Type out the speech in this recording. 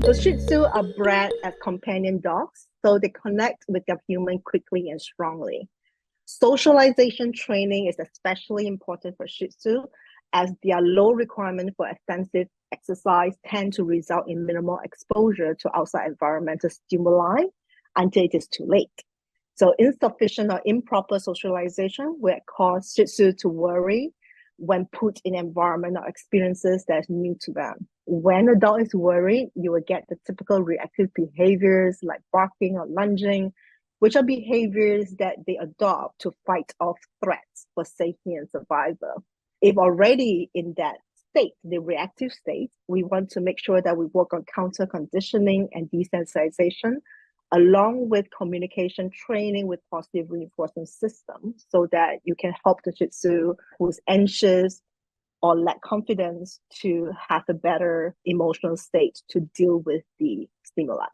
So Shih Tzu are bred as companion dogs, so they connect with their human quickly and strongly. Socialization training is especially important for Shih Tzu as their low requirement for extensive exercise tend to result in minimal exposure to outside environmental stimuli until it is too late. So insufficient or improper socialization will cause Shih Tzu to worry when put in environment or experiences that's new to them. When a dog is worried, you will get the typical reactive behaviors like barking or lunging, which are behaviors that they adopt to fight off threats for safety and survival. If already in that state, the reactive state, we want to make sure that we work on counter conditioning and desensitization, along with communication training with positive reinforcement systems, so that you can help the Shih Tzu who's anxious or lack confidence to have a better emotional state to deal with the stimuli.